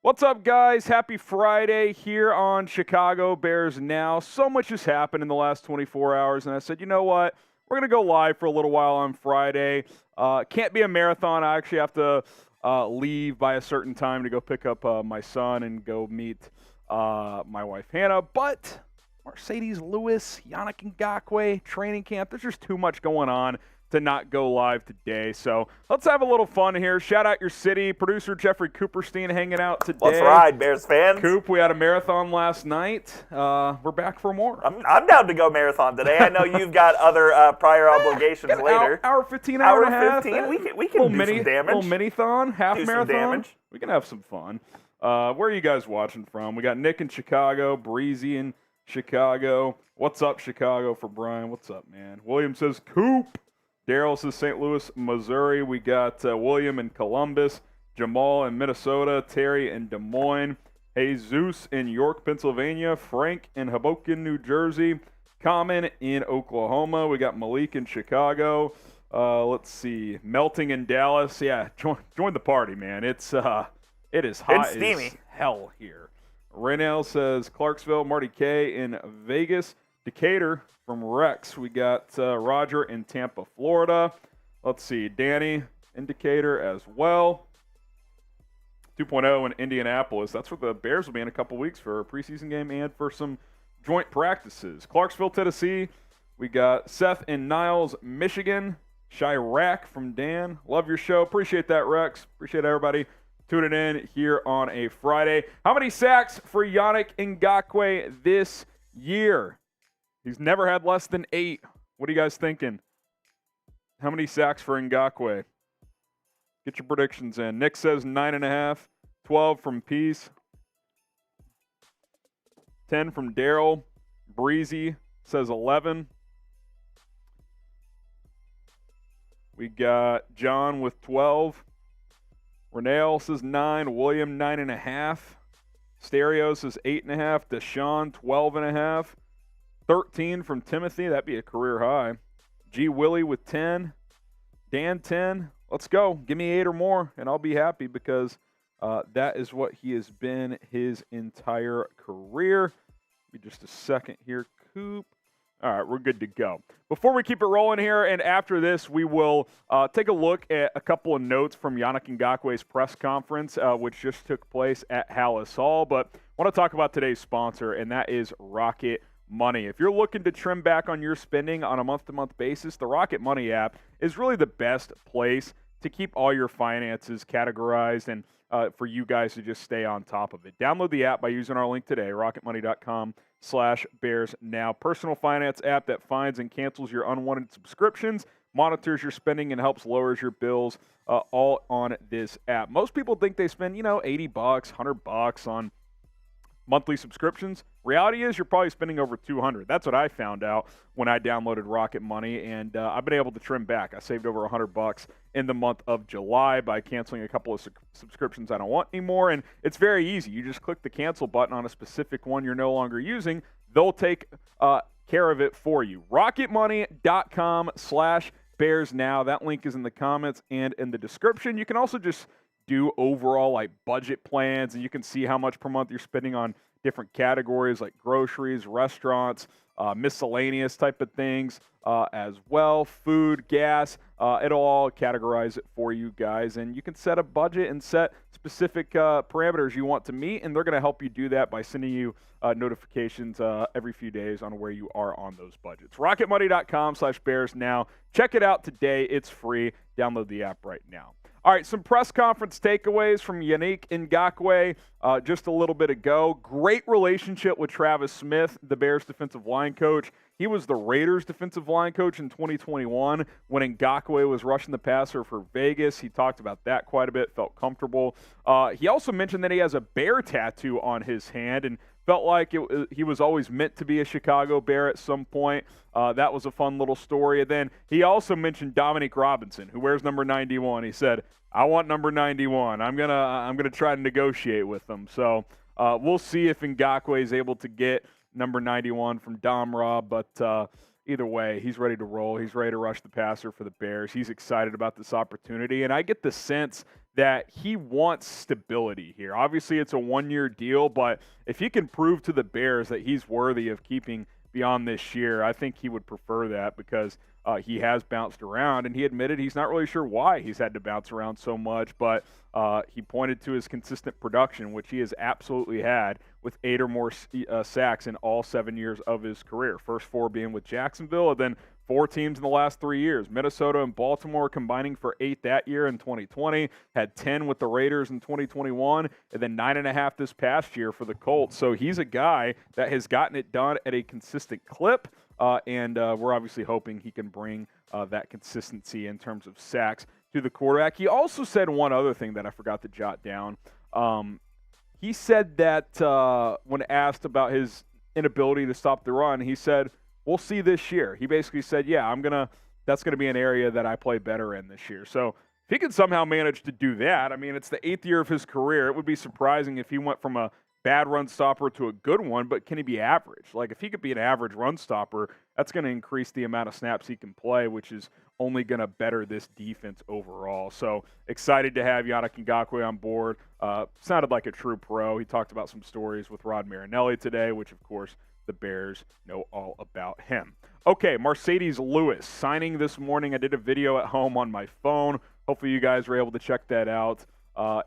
What's up, guys? Happy Friday here on Chicago Bears Now. So much has happened in the last 24 hours, and I said, you know what? We're going to go live for a little while on Friday. Can't be a marathon. I actually have to leave by a certain time to go pick up my son and go meet my wife, Hannah. But Marcedes Lewis, Yannick Ngakoue, training camp, there's just too much going on to not go live today. So let's have a little fun here. Shout out your city. Producer Jeffrey Cooperstein hanging out today. Let's ride, Bears fans. Coop, we had a marathon last night. We're back for more. I'm down to go marathon today. I know you've got other prior obligations later. Hour 15, hour and a half. 15. We can do some damage. Little mini-thon, half do marathon. Some damage. We can have some fun. Where are you guys watching from? We got Nick in Chicago, Breezy in Chicago. What's up, Chicago, for Brian? What's up, man? William says, Coop. Daryl says St. Louis, Missouri. We got William in Columbus, Jamal in Minnesota, Terry in Des Moines, Jesus in York, Pennsylvania, Frank in Hoboken, New Jersey, Common in Oklahoma. We got Malik in Chicago. Let's see, Melting in Dallas. Yeah, join the party, man. It is hot it's steamy as hell here. Raynell says Clarksville, Marty K in Vegas, Decatur. From Rex, we got Roger in Tampa, Florida. Let's see, Danny in Decatur as well. 2.0 in Indianapolis. That's where the Bears will be in a couple weeks for a preseason game and for some joint practices. Clarksville, Tennessee. We got Seth in Niles, Michigan. Chirac from Dan. Love your show. Appreciate that, Rex. Appreciate everybody tuning in here on a Friday. How many sacks for Yannick Ngakoue this year? He's never had less than 8. What are you guys thinking? How many sacks for Ngakoue? Get your predictions in. Nick says 9.5. 12 from Peace. 10 from Daryl. Breezy says 11. We got John with 12. Renell says 9. William 9.5. Stereo says 8.5. Deshaun 12.5. 13 from Timothy. That'd be a career high. G. Willie with 10. Dan 10. Let's go. Give me 8 or more, and I'll be happy because that is what he has been his entire career. Give me just a second here, Coop. All right, we're good to go. Before we keep it rolling here, and after this, we will take a look at a couple of notes from Yannick Ngakoue's press conference, which just took place at Hallis Hall. But I want to talk about today's sponsor, and that is Rocket Money. If you're looking to trim back on your spending on a month-to-month basis, the Rocket Money app is really the best place to keep all your finances categorized and for you guys to just stay on top of it. Download the app by using our link today, rocketmoney.com/BearsNow. Personal finance app that finds and cancels your unwanted subscriptions, monitors your spending, and helps lowers your bills all on this app. Most people think they spend, $80, $100 on monthly subscriptions. Reality is you're probably spending over $200. That's what I found out when I downloaded Rocket Money, and I've been able to trim back. I saved over $100 in the month of July by canceling a couple of subscriptions I don't want anymore, and it's very easy. You just click the cancel button on a specific one you're no longer using. They'll take care of it for you. rocketmoney.com/BearsNow. That link is in the comments and in the description. You can also just do overall budget plans, and you can see how much per month you're spending on different categories like groceries, restaurants, miscellaneous type of things as well, food, gas. It'll all categorize it for you guys, and you can set a budget and set specific parameters you want to meet, and they're going to help you do that by sending you notifications every few days on where you are on those budgets. rocketmoney.com/BearsNow. Check it out today. It's free. Download the app right now. All right, some press conference takeaways from Yannick Ngakoue just a little bit ago. Great relationship with Travis Smith, the Bears defensive line coach. He was the Raiders defensive line coach in 2021 when Ngakoue was rushing the passer for Vegas. He talked about that quite a bit, felt comfortable. He also mentioned that he has a bear tattoo on his hand and felt like he was always meant to be a Chicago Bear at some point. That was a fun little story. And then he also mentioned Dominique Robinson, who wears number 91. He said, I want number 91. I'm gonna try to negotiate with them. So we'll see if Ngakoue is able to get number 91 from Dom Rob. But either way, he's ready to roll. He's ready to rush the passer for the Bears. He's excited about this opportunity. And I get the sense that he wants stability here. Obviously, it's a one-year deal, but if he can prove to the Bears that he's worthy of keeping beyond this year, I think he would prefer that because he has bounced around, and he admitted he's not really sure why he's had to bounce around so much, but he pointed to his consistent production, which he has absolutely had with 8 or more sacks in all 7 years of his career. First 4 being with Jacksonville, and then 4 teams in the last 3 years. Minnesota and Baltimore combining for 8 that year in 2020, had 10 with the Raiders in 2021, and then 9.5 this past year for the Colts. So he's a guy that has gotten it done at a consistent clip, and we're obviously hoping he can bring that consistency in terms of sacks to the quarterback. He also said one other thing that I forgot to jot down. He said that when asked about his inability to stop the run, he said, "We'll see this year." He basically said, "Yeah, that's gonna be an area that I play better in this year." So if he could somehow manage to do that, I mean, it's the 8th year of his career. It would be surprising if he went from a bad run stopper to a good one, but can he be average? Like, if he could be an average run stopper, that's going to increase the amount of snaps he can play, which is only going to better this defense overall. So excited to have Yannick Ngakoue on board. Sounded like a true pro. He talked about some stories with Rod Marinelli today, which, of course, the Bears know all about him. Okay, Marcedes Lewis signing this morning. I did a video at home on my phone. Hopefully you guys were able to check that out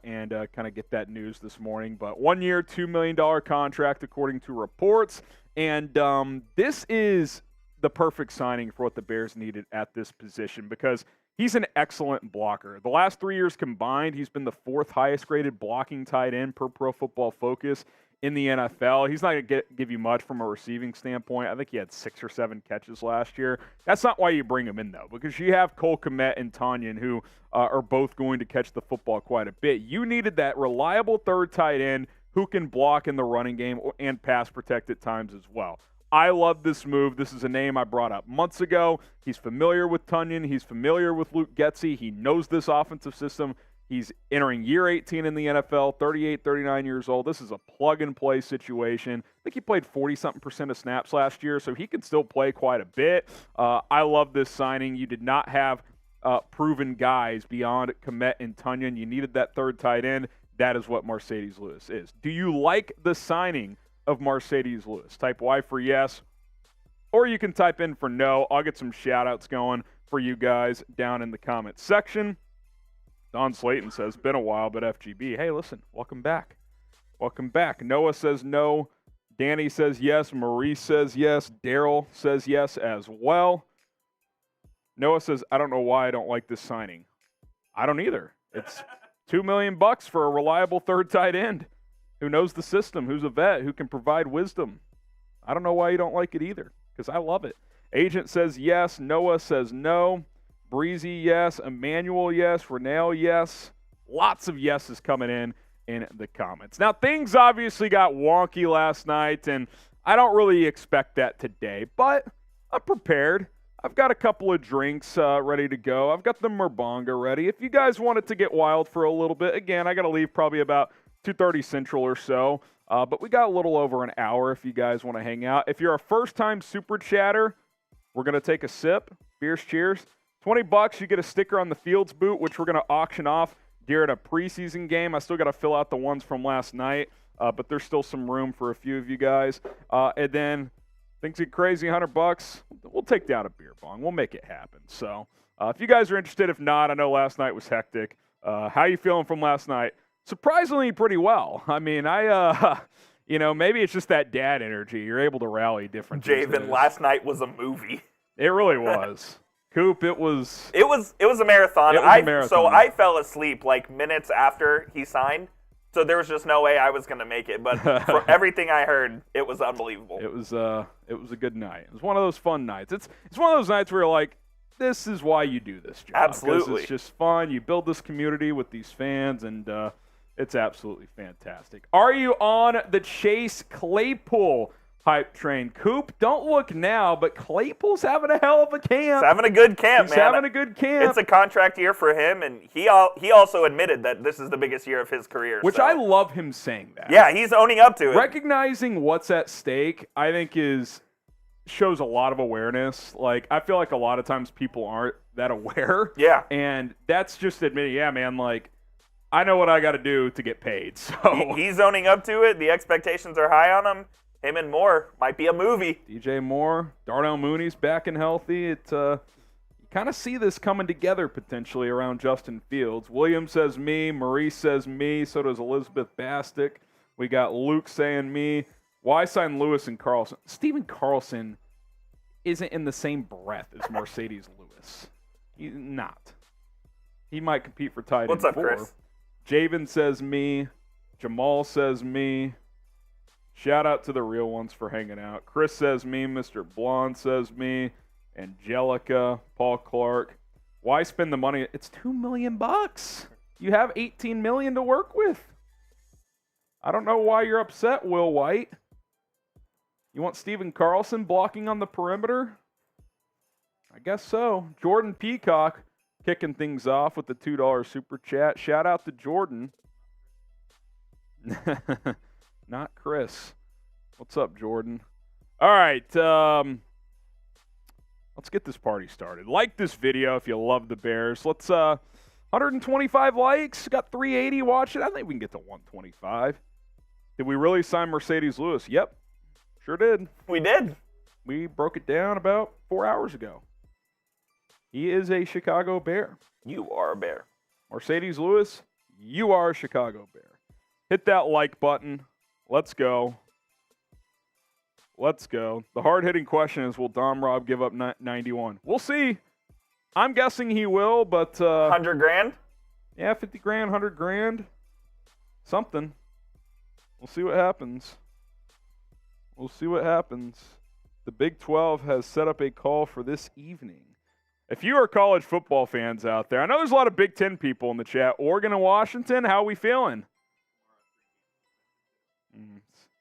and kind of get that news this morning. But 1 year, $2 million contract according to reports. And this is the perfect signing for what the Bears needed at this position because he's an excellent blocker. The last 3 years combined, he's been the 4th highest graded blocking tight end per Pro Football Focus in the NFL. He's not going to give you much from a receiving standpoint. I think he had 6 or 7 catches last year. That's not why you bring him in, though, because you have Cole Kmet and Tonyan, who are both going to catch the football quite a bit. You needed that reliable third tight end who can block in the running game and pass protect at times as well. I love this move. This is a name I brought up months ago. He's familiar with Tonyan. He's familiar with Luke Getsy. He knows this offensive system. He's entering year 18 in the NFL, 38, 39 years old. This is a plug-and-play situation. I think he played 40-something% of snaps last year, so he can still play quite a bit. I love this signing. You did not have proven guys beyond Kmet and Tonyan. You needed that third tight end. That is what Marcedes Lewis is. Do you like the signing of Marcedes Lewis? Type Y for yes, or you can type in for no. I'll get some shout-outs going for you guys down in the comments section. Don Slayton says, been a while, but FGB. Hey, listen, welcome back. Welcome back. Noah says no. Danny says yes. Maurice says yes. Daryl says yes as well. Noah says, I don't know why I don't like this signing. I don't either. It's $2 million for a reliable third tight end who knows the system, who's a vet, who can provide wisdom. I don't know why you don't like it either, because I love it. Agent says yes. Noah says no. Breezy, yes. Emmanuel, yes. Renell, yes. Lots of yeses coming in the comments. Now, things obviously got wonky last night, and I don't really expect that today, but I'm prepared. I've got a couple of drinks ready to go. I've got the Merbonga ready. If you guys wanted to get wild for a little bit, again, I got to leave probably about 2:30 Central or so, but we got a little over an hour if you guys want to hang out. If you're a first-time super chatter, we're going to take a sip. Beers, cheers. $20, you get a sticker on the Fields boot, which we're going to auction off during a preseason game. I still got to fill out the ones from last night, but there's still some room for a few of you guys. And then things get crazy, $100. We'll take down a beer bong. We'll make it happen. So if you guys are interested, if not, I know last night was hectic. How you feeling from last night? Surprisingly, pretty well. I mean, maybe it's just that dad energy. You're able to rally different. Javen, last night was a movie. It really was. Coop, it was a marathon. So I fell asleep like minutes after he signed. So there was just no way I was going to make it. But for everything I heard, it was unbelievable. It was a good night. It was one of those fun nights. It's one of those nights where you're like, this is why you do this job. Absolutely. It's just fun. You build this community with these fans, and it's absolutely fantastic. Are you on the Chase Claypool hype train? Coop, don't look now, but Claypool's having a hell of a camp. He's having a good camp, man. He's having a good camp. It's a contract year for him, and he also admitted that this is the biggest year of his career. Which I love him saying that. Yeah, he's owning up to it. Recognizing what's at stake, I think shows a lot of awareness. Like, I feel like a lot of times people aren't that aware. Yeah. And that's just admitting, yeah, man, like, I know what I got to do to get paid. So he's owning up to it. The expectations are high on him. Him and Moore might be a movie. DJ Moore, Darnell Mooney's back and healthy. You kind of see this coming together potentially around Justin Fields. Williams says me. Maurice says me. So does Elizabeth Bastick. We got Luke saying me. Why sign Lewis and Carlson? Steven Carlson isn't in the same breath as Marcedes Lewis. He's not. He might compete for tight end. What's up, 4. Chris? Javen says me. Jamal says me. Shout out to the real ones for hanging out. Chris says me. Mr. Blonde says me. Angelica, Paul Clark. Why spend the money? It's $2 million. You have $18 million to work with. I don't know why you're upset, Will White. You want Steven Carlson blocking on the perimeter? I guess so. Jordan Peacock kicking things off with the $2 super chat. Shout out to Jordan. Not Chris. What's up, Jordan? All right. Let's get this party started. Like this video if you love the Bears. Let's 125 likes. Got 380 watching. I think we can get to 125. Did we really sign Marcedes Lewis? Yep. Sure did. We did. We broke it down about 4 hours ago. He is a Chicago Bear. You are a Bear. Marcedes Lewis, you are a Chicago Bear. Hit that like button. Let's go. Let's go. The hard-hitting question is, will Dom Rob give up 91? We'll see. I'm guessing he will, but 100 grand? Yeah, 50 grand, 100 grand. Something. We'll see what happens. We'll see what happens. The Big 12 has set up a call for this evening. If you are college football fans out there, I know there's a lot of Big 10 people in the chat. Oregon and Washington, how are we feeling?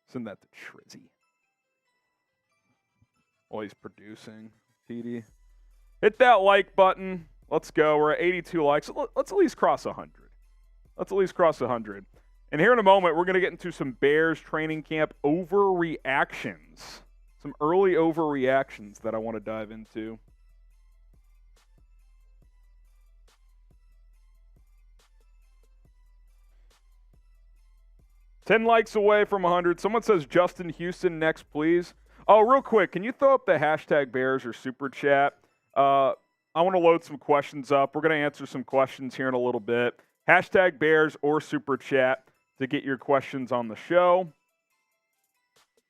Send that to Trizzy. While he's producing, TD. Hit that like button. Let's go. We're at 82 likes. Let's at least cross 100. Let's at least cross 100. And here in a moment, we're going to get into some Bears training camp overreactions. Some early overreactions that I want to dive into. $10 likes away from 100. Someone says Justin Houston next, please. Oh, real quick, can you throw up the hashtag Bears or Super Chat? I want to load some questions up. We're going to answer some questions here in a little bit. Hashtag Bears or Super Chat to get your questions on the show.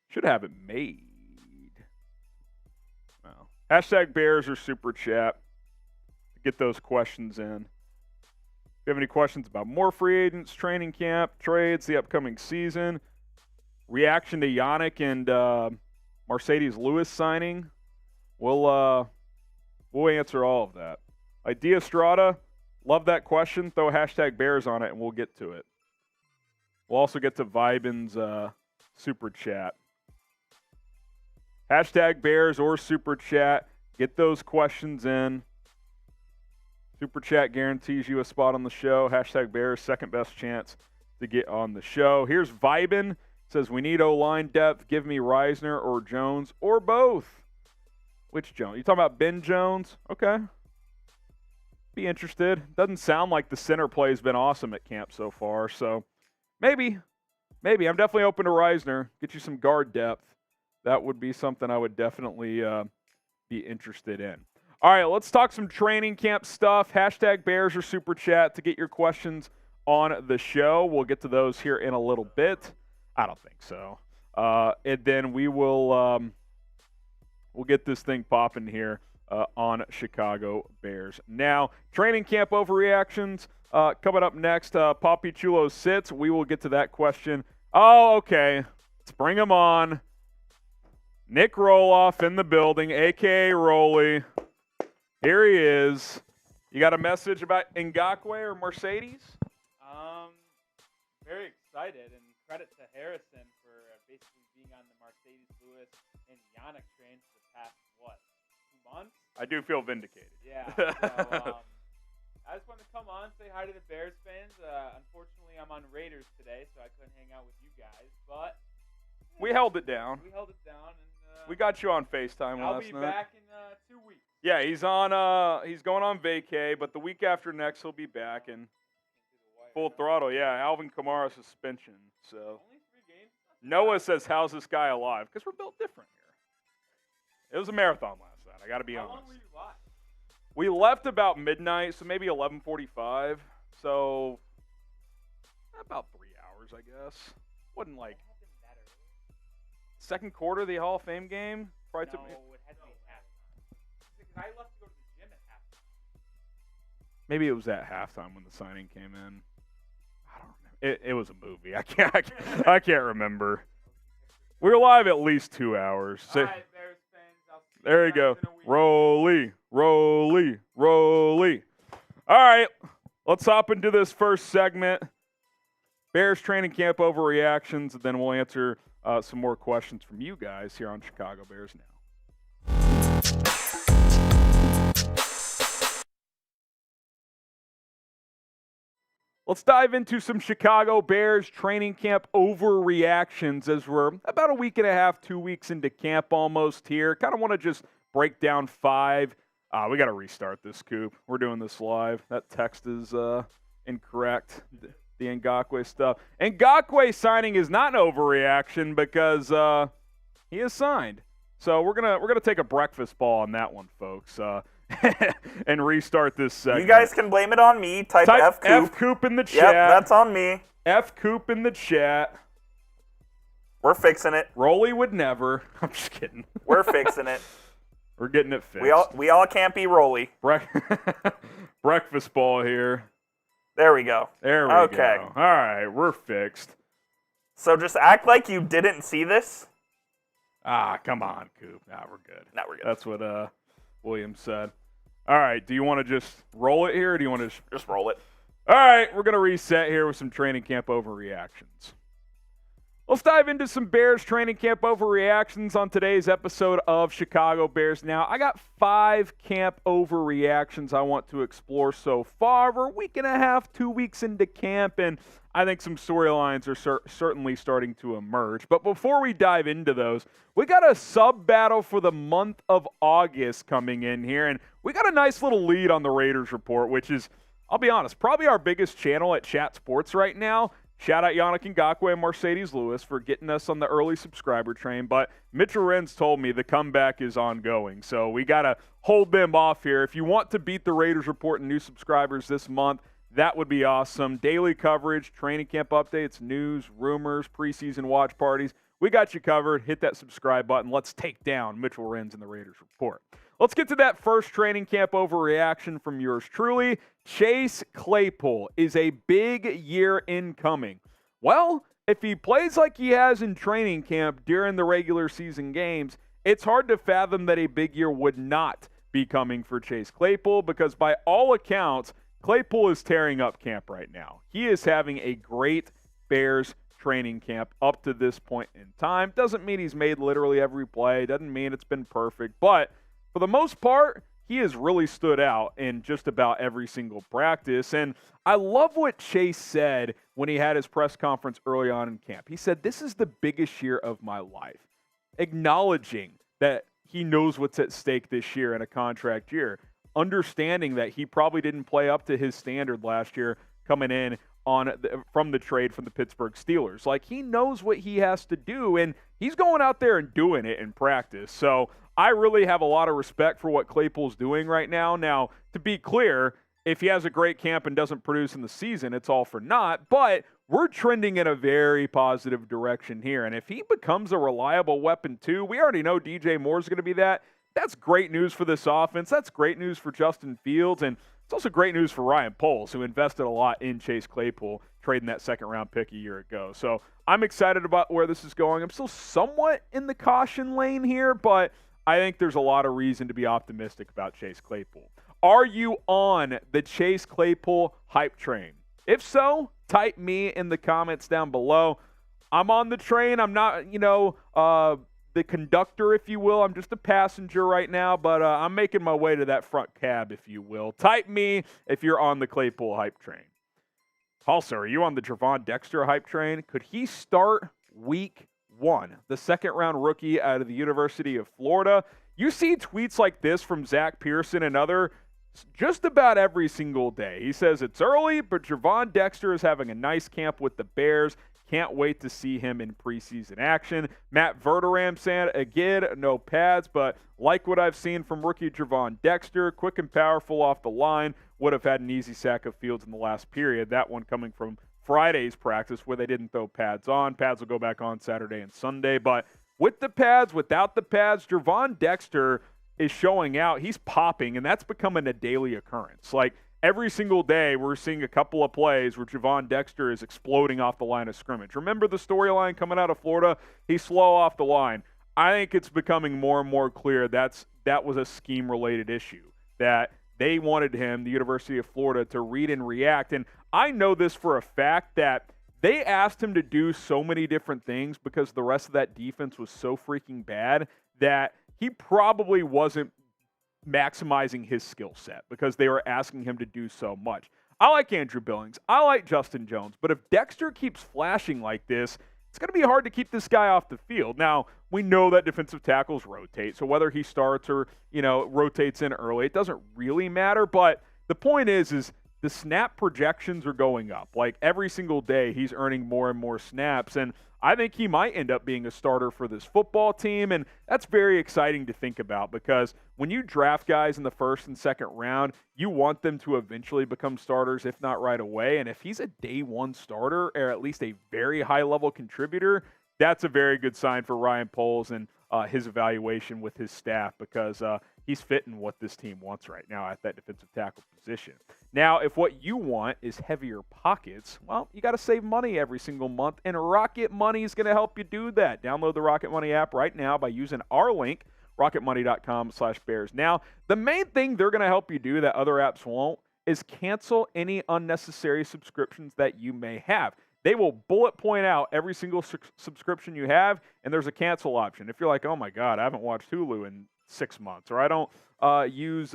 Should have it made. No. Hashtag Bears or Super Chat to get those questions in. If you have any questions about more free agents, training camp, trades, the upcoming season, reaction to Yannick and Marcedes Lewis signing, we'll answer all of that. Idea Strada, love that question. Throw hashtag Bears on it, and we'll get to it. We'll also get to Vibin's Super Chat. Hashtag Bears or Super Chat. Get those questions in. Super Chat guarantees you a spot on the show. Hashtag Bears, second best chance to get on the show. Here's Vibin. Says, we need O-line depth. Give me Reisner or Jones or both. Which Jones? You talking about Ben Jones? Okay. Be interested. Doesn't sound like the center play has been awesome at camp so far. So maybe. I'm definitely open to Reisner. Get you some guard depth. That would be something I would definitely be interested in. All right, let's talk some training camp stuff. Hashtag Bears or Super Chat to get your questions on the show. We'll get to those here in a little bit. I don't think so. And then we will we'll get this thing popping here on Chicago Bears. Now, training camp overreactions coming up next. Poppy Chulo sits. We will get to that question. Oh, okay. Let's bring him on. Nick Roloff in the building, a.k.a. Rolly. Here he is. You got a message about Ngakoue or Marcedes? Very excited, and credit to Harrison for basically being on the Marcedes Lewis and Yannick train for the past, 2 months? I do feel vindicated. Yeah. So, I just wanted to come on, say hi to the Bears fans. Unfortunately, I'm on Raiders today, so I couldn't hang out with you guys, but we held it down. We held it down, and we got you on FaceTime last night. I'll be back in 2 weeks. Yeah, he's on. He's going on vacay, but the week after next he'll be back. And Full throttle, yeah. Alvin Kamara suspension. So Only 3 games? Noah says, how's this guy alive? Because we're built different here. It was a marathon last night. I got to be honest. How long were you live? We left about midnight, so maybe 11:45. So about 3 hours, I guess. Wasn't like What happened that early? second quarter of the Hall of Fame game. Probably No, took me. it had to be halftime. Because I left to go to the gym at halftime. Maybe it was at halftime when the signing came in. I don't remember. It was a movie. I can't remember. We were live at least 2 hours. So, All right, Bears fans. I'll see there you guys go. in a week. Rolly. All right, let's hop into this first segment. Bears training camp overreactions, and then we'll answer some more questions from you guys here on Chicago Bears Now. Let's dive into some Chicago Bears training camp overreactions as we're about a week and a half, 2 weeks into camp almost here. Kind of want to just break down 5. We got to restart this, Coop. We're doing this live. That text is incorrect. The Ngakoue stuff. Ngakoue signing is not an overreaction because he is signed. So we're gonna take a breakfast ball on that one, folks. And restart this segment. You guys can blame it on me. Type F Coop. F Coop in the chat. Yep, that's on me. F Coop in the chat. We're fixing it. Rolly would never. I'm just kidding. We're fixing it. We're getting it fixed. We all can't be Rolly. Breakfast ball here. There we go. There we go. All right, we're fixed. So just act like you didn't see this. Come on, Coop. We're good. Now we're good. That's what William said. All right, do you want to just roll it here, or do you want to just roll it? All right, we're going to reset here with some training camp overreactions. Let's dive into some Bears training camp overreactions on today's episode of Chicago Bears Now. I got 5 camp overreactions I want to explore so far. We're a week and a half, 2 weeks into camp, and I think some storylines are certainly starting to emerge. But before we dive into those, we got a sub-battle for the month of August coming in here, and we got a nice little lead on the Raiders report, which is, I'll be honest, probably our biggest channel at Chat Sports right now. Shout out Yannick Ngakoue and Marcedes Lewis for getting us on the early subscriber train. But Mitchell Renz told me the comeback is ongoing, so we got to hold them off here. If you want to beat the Raiders report and new subscribers this month, that would be awesome. Daily coverage, training camp updates, news, rumors, preseason watch parties. We got you covered. Hit that subscribe button. Let's take down Mitchell Renz and the Raiders report. Let's get to that first training camp overreaction from yours truly. Chase Claypool is a big year incoming. Well, if he plays like he has in training camp during the regular season games, it's hard to fathom that a big year would not be coming for Chase Claypool because by all accounts, Claypool is tearing up camp right now. He is having a great Bears training camp up to this point in time. Doesn't mean he's made literally every play. Doesn't mean it's been perfect. But for the most part, he has really stood out in just about every single practice. And I love what Chase said when he had his press conference early on in camp. He said, "This is the biggest year of my life," acknowledging that he knows what's at stake this year in a contract year, understanding that he probably didn't play up to his standard last year coming in from the trade from the Pittsburgh Steelers. Like, he knows what he has to do, and he's going out there and doing it in practice. So I really have a lot of respect for what Claypool's doing right now. Now, to be clear, if he has a great camp and doesn't produce in the season, it's all for naught. But we're trending in a very positive direction here. And if he becomes a reliable weapon too, we already know DJ Moore's going to be that. That's great news for this offense. That's great news for Justin Fields. And it's also great news for Ryan Poles, who invested a lot in Chase Claypool, trading that second-round pick a year ago. So I'm excited about where this is going. I'm still somewhat in the caution lane here, but I think there's a lot of reason to be optimistic about Chase Claypool. Are you on the Chase Claypool hype train? If so, type me in the comments down below. I'm on the train. I'm not, the conductor, if you will. I'm just a passenger right now, but I'm making my way to that front cab, if you will. Type me if you're on the Claypool hype train. Also, are you on the Gervon Dexter hype train? Could he start week 1? The second-round rookie out of the University of Florida. You see tweets like this from Zach Pearson and other just about every single day. He says it's early, but Gervon Dexter is having a nice camp with the Bears. Can't wait to see him in preseason action. Matt Verderam saying, again, no pads, but like what I've seen from rookie Gervon Dexter, quick and powerful off the line, would have had an easy sack of Fields in the last period. That one coming from Friday's practice where they didn't throw pads on. Pads will go back on Saturday and Sunday, but with the pads, without the pads, Gervon Dexter is showing out. He's popping, and that's becoming a daily occurrence. Like, every single day, we're seeing a couple of plays where Gervon Dexter is exploding off the line of scrimmage. Remember the storyline coming out of Florida? He's slow off the line. I think it's becoming more and more clear that was a scheme-related issue, that they wanted him, the University of Florida, to read and react. And I know this for a fact that they asked him to do so many different things because the rest of that defense was so freaking bad that he probably wasn't maximizing his skill set because they were asking him to do so much. I like Andrew Billings. I like Justin Jones. But if Dexter keeps flashing like this, it's going to be hard to keep this guy off the field. Now, we know that defensive tackles rotate, so whether he starts or, rotates in early, it doesn't really matter. But the point is the snap projections are going up. Like, every single day, he's earning more and more snaps, and I think he might end up being a starter for this football team, and that's very exciting to think about because when you draft guys in the first and second round, you want them to eventually become starters, if not right away. And if he's a day one starter or at least a very high-level contributor, that's a very good sign for Ryan Poles and his evaluation with his staff because he's fitting what this team wants right now at that defensive tackle position. Now, if what you want is heavier pockets, well, you got to save money every single month, and Rocket Money is going to help you do that. Download the Rocket Money app right now by using our link, rocketmoney.com/Bears. Now, the main thing they're going to help you do that other apps won't is cancel any unnecessary subscriptions that you may have. They will bullet point out every single subscription you have, and there's a cancel option. If you're like, oh my God, I haven't watched Hulu in 6 months, or I don't use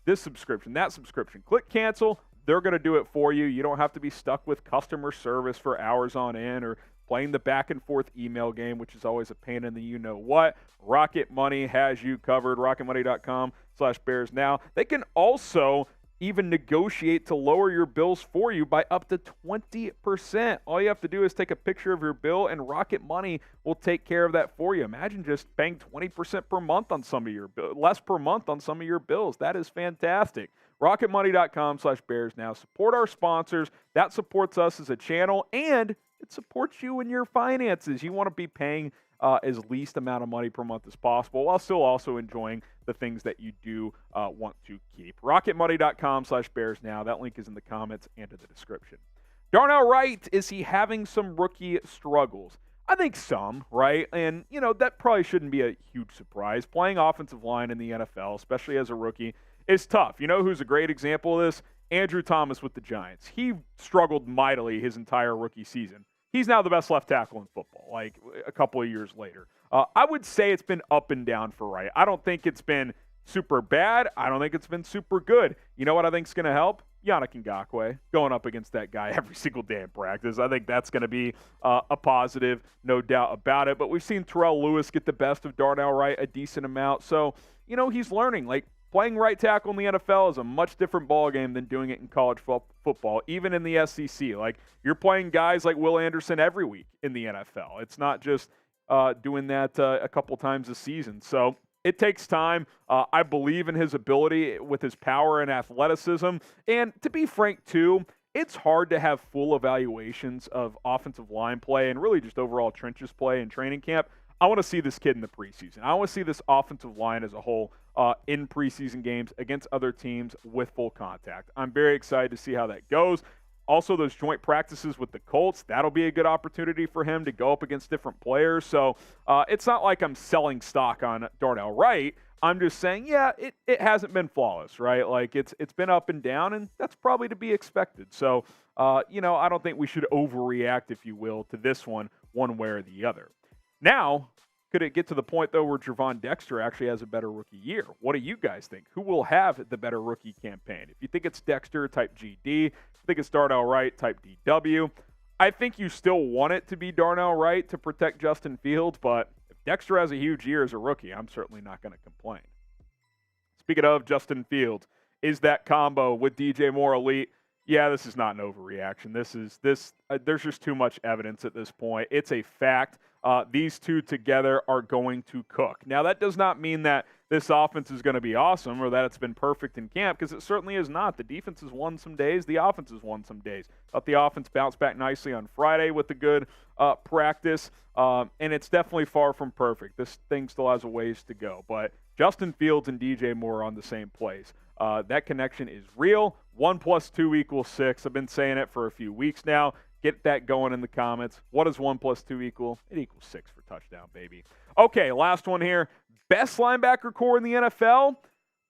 this subscription, that subscription, click cancel. They're going to do it for you. You don't have to be stuck with customer service for hours on end or playing the back and forth email game, which is always a pain in the you-know-what. Rocket Money has you covered. rocketmoney.com/Bears now. They can also even negotiate to lower your bills for you by up to 20%. All you have to do is take a picture of your bill, and Rocket Money will take care of that for you. Imagine just paying 20% per month on some of your less per month on some of your bills. That is fantastic. rocketmoney.com/Bears now. Support our sponsors. That supports us as a channel, and it supports you in your finances. You want to be paying as least amount of money per month as possible while still also enjoying the things that you do want to keep. rocketmoney.com/Bears now. That link is in the comments and in the description. Darnell Wright, is he having some rookie struggles? I think some, right? And, that probably shouldn't be a huge surprise. Playing offensive line in the NFL, especially as a rookie, is tough. You know who's a great example of this? Andrew Thomas with the Giants. He struggled mightily his entire rookie season. He's now the best left tackle in football, like a couple of years later. I would say it's been up and down for Wright. I don't think it's been super bad. I don't think it's been super good. You know what I think is going to help? Yannick Ngakoue going up against that guy every single day in practice. I think that's going to be a positive, no doubt about it. But we've seen Darnell Lewis get the best of Darnell Wright a decent amount. So, he's learning. Like, playing right tackle in the NFL is a much different ballgame than doing it in college football, even in the SEC. Like, you're playing guys like Will Anderson every week in the NFL. It's not just doing that a couple times a season. So it takes time. I believe in his ability with his power and athleticism. And to be frank, too, it's hard to have full evaluations of offensive line play and really just overall trenches play in training camp. I want to see this kid in the preseason. I want to see this offensive line as a whole in preseason games against other teams with full contact. I'm very excited to see how that goes. Also, those joint practices with the Colts, that'll be a good opportunity for him to go up against different players. So it's not like I'm selling stock on Darnell Wright. I'm just saying, yeah, it hasn't been flawless, right? Like, it's been up and down, and that's probably to be expected. So, I don't think we should overreact, if you will, to this one way or the other. Now, could it get to the point, though, where Gervon Dexter actually has a better rookie year? What do you guys think? Who will have the better rookie campaign? If you think it's Dexter, type GD. If you think it's Darnell Wright, type DW. I think you still want it to be Darnell Wright to protect Justin Fields, but if Dexter has a huge year as a rookie, I'm certainly not going to complain. Speaking of Justin Fields, Is that combo with DJ Moore elite? Yeah, this is not an overreaction. There's just too much evidence at this point. It's a fact. These two together are going to cook. Now, that does not mean that this offense is going to be awesome or that it's been perfect in camp, because it certainly is not. The defense has won some days. The offense has won some days. Thought the offense bounced back nicely on Friday with a good practice, and it's definitely far from perfect. This thing still has a ways to go, but Justin Fields and DJ Moore are on the same place. That connection is real. 1 + 2 = 6. I've been saying it for a few weeks now. Get that going in the comments. What does 1 + 2 equal? It equals 6 for touchdown, baby. Okay, last one here. Best linebacker core in the NFL?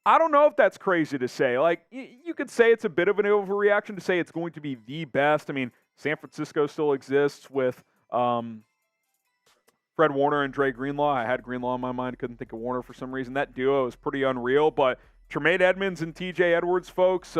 I don't know if that's crazy to say. Like, you could say it's a bit of an overreaction to say it's going to be the best. I mean, San Francisco still exists with Fred Warner and Dre Greenlaw. I had Greenlaw in my mind. Couldn't think of Warner for some reason. That duo is pretty unreal. But Tremaine Edmunds and TJ Edwards, folks,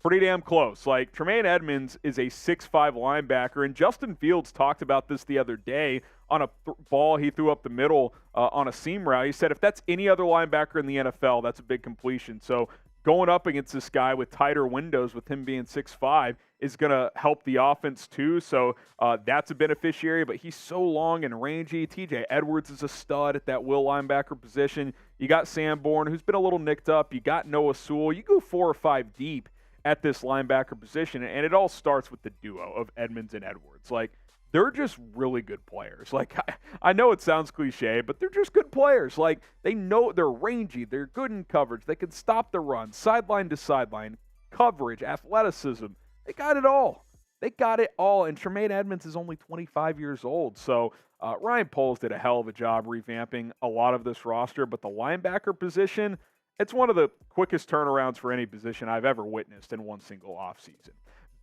pretty damn close. Like, Tremaine Edmunds is a 6'5" linebacker, and Justin Fields talked about this the other day on a ball he threw up the middle on a seam route. He said if that's any other linebacker in the NFL, that's a big completion. So going up against this guy with tighter windows, with him being 6'5", is going to help the offense too. So that's a beneficiary, but he's so long and rangy. TJ Edwards is a stud at that will linebacker position. You got Sanborn, who's been a little nicked up. You got Noah Sewell. You go 4 or 5 deep at this linebacker position, and it all starts with the duo of Edmunds and Edwards. Like, they're just really good players. Like, I know it sounds cliche, but they're just good players. Like, they know they're rangy. They're good in coverage. They can stop the run, sideline to sideline, coverage, athleticism. They got it all. They got it all. And Tremaine Edmunds is only 25 years old. So Ryan Poles did a hell of a job revamping a lot of this roster. But the linebacker position, it's one of the quickest turnarounds for any position I've ever witnessed in one single offseason.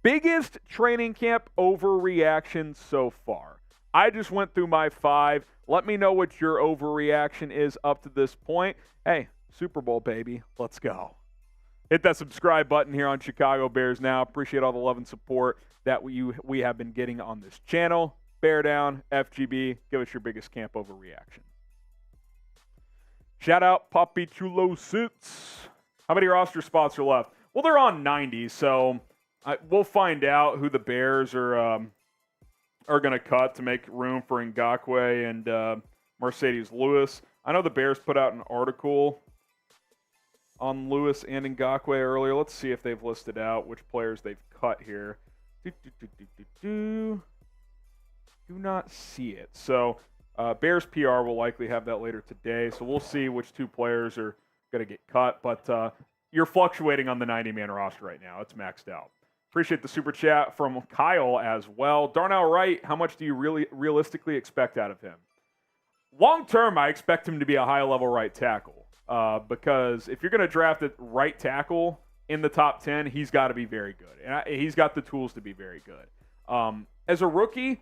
Biggest training camp overreaction so far. I just went through my 5. Let me know what your overreaction is up to this point. Hey, Super Bowl, baby. Let's go. Hit that subscribe button here on Chicago Bears Now. Appreciate all the love and support that we have been getting on this channel. Bear down, FGB. Give us your biggest camp overreaction. Shout out Papi Chulo Suits. How many roster spots are left? Well, they're on 90, so we'll find out who the Bears are going to cut to make room for Ngakoue and Marcedes Lewis. I know the Bears put out an article on Lewis and Ngakoue earlier. Let's see if they've listed out which players they've cut here. Do not see it. So Bears PR will likely have that later today. So we'll see which 2 players are going to get cut. But you're fluctuating on the 90-man roster right now. It's maxed out. Appreciate the super chat from Kyle as well. Darnell Wright, how much do you really realistically expect out of him? Long term, I expect him to be a high-level right tackle because if you're going to draft a right tackle in the top 10, he's got to be very good. And he's got the tools to be very good. As a rookie,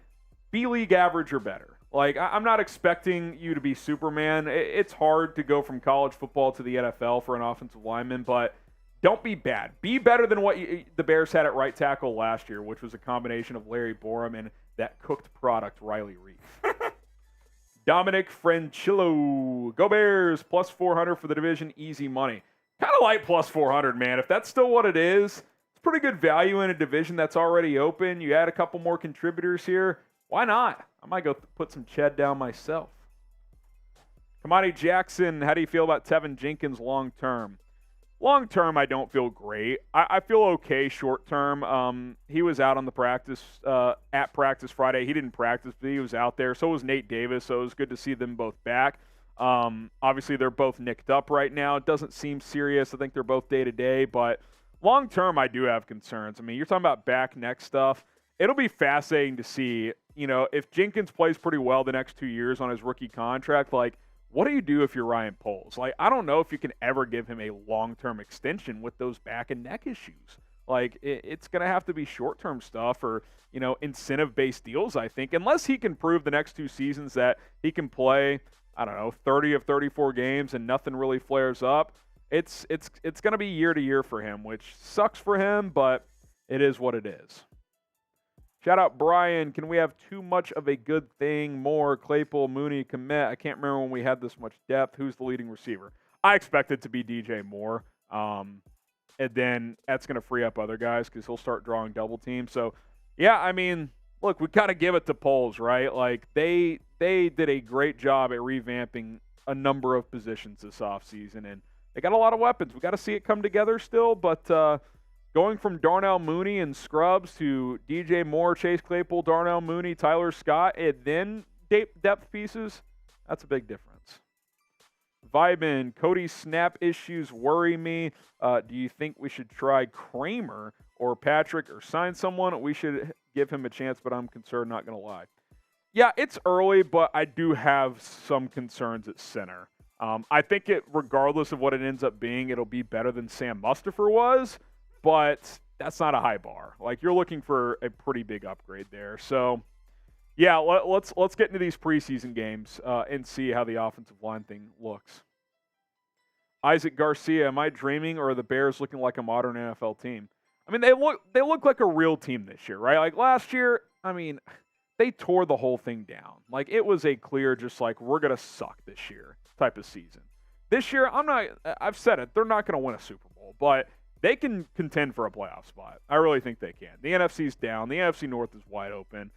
be league average or better. Like, I'm not expecting you to be Superman. It's hard to go from college football to the NFL for an offensive lineman, but don't be bad. Be better than what the Bears had at right tackle last year, which was a combination of Larry Borum and that cooked product, Riley Reef. Dominic Franchillo. Go Bears. Plus 400 for the division. Easy money. Kind of like plus 400, man. If that's still what it is, it's pretty good value in a division that's already open. You add a couple more contributors here. Why not? I might go put some Ched down myself. Kamani Jackson. How do you feel about Tevin Jenkins long term? Long term, I don't feel great. I feel okay short term. He was out on the at practice Friday. He didn't practice, but he was out there. So was Nate Davis, so it was good to see them both back. Obviously, they're both nicked up right now. It doesn't seem serious. I think they're both day-to-day, but long term, I do have concerns. I mean, you're talking about back neck stuff. It'll be fascinating to see, if Jenkins plays pretty well the next 2 years on his rookie contract, like, what do you do if you're Ryan Poles? Like, I don't know if you can ever give him a long-term extension with those back and neck issues. Like, it's going to have to be short-term stuff or, incentive-based deals, I think, unless he can prove the next 2 seasons that he can play, 30 of 34 games and nothing really flares up. It's going to be year to year for him, which sucks for him, but it is what it is. Shout out Brian. Can we have too much of a good thing? More Claypool, Mooney, Komet. I can't remember when we had this much depth. Who's the leading receiver? I expect it to be DJ Moore. and then that's going to free up other guys because he'll start drawing double teams. So, yeah, I mean, look, we got to give it to Poles, right? Like, they did a great job at revamping a number of positions this offseason, and they got a lot of weapons. We got to see it come together still, but going from Darnell Mooney and Scrubs to DJ Moore, Chase Claypool, Darnell Mooney, Tyler Scott, and then depth pieces, that's a big difference. Vibin, Cody's snap issues worry me. Do you think we should try Kramer or Patrick or sign someone? We should give him a chance, but I'm concerned, not going to lie. Yeah, it's early, but I do have some concerns at center. I think regardless of what it ends up being, it'll be better than Sam Mustipher was, but that's not a high bar. Like, you're looking for a pretty big upgrade there. So, yeah, let's get into these preseason games and see how the offensive line thing looks. Isaac Garcia, am I dreaming, or are the Bears looking like a modern NFL team? I mean, they look like a real team this year, right? Like last year, I mean, they tore the whole thing down. Like, it was a clear, just like, we're gonna suck this year type of season. This year, I've said it, they're not gonna win a Super Bowl, but they can contend for a playoff spot. I really think they can. The NFC's down. The NFC North is wide open.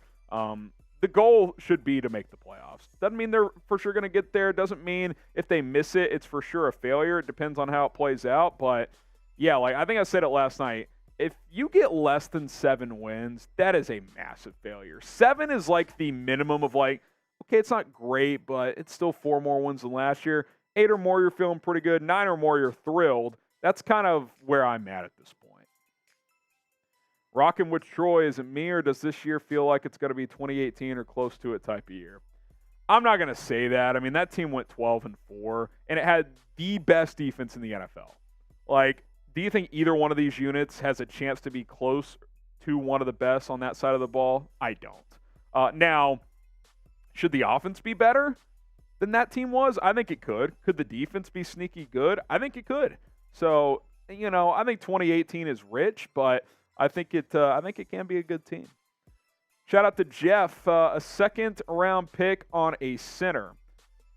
The goal should be to make the playoffs. Doesn't mean they're for sure going to get there. Doesn't mean if they miss it, it's for sure a failure. It depends on how it plays out. But, yeah, like I think I said it last night. If you get less than 7 wins, that is a massive failure. 7 is like the minimum of like, okay, it's not great, but it's still 4 more wins than last year. 8 or more, you're feeling pretty good. 9 or more, you're thrilled. That's kind of where I'm at this point. Rocking with Troy, is it me, or does this year feel like it's going to be 2018 or close to it type of year? I'm not going to say that. I mean, that team went 12-4, and it had the best defense in the NFL. Like, do you think either one of these units has a chance to be close to one of the best on that side of the ball? I don't. Now, should the offense be better than that team was? I think it could. Could the defense be sneaky good? I think it could. So, I think 2018 is rich, but I think it can be a good team. Shout out to Jeff, a second-round pick on a center.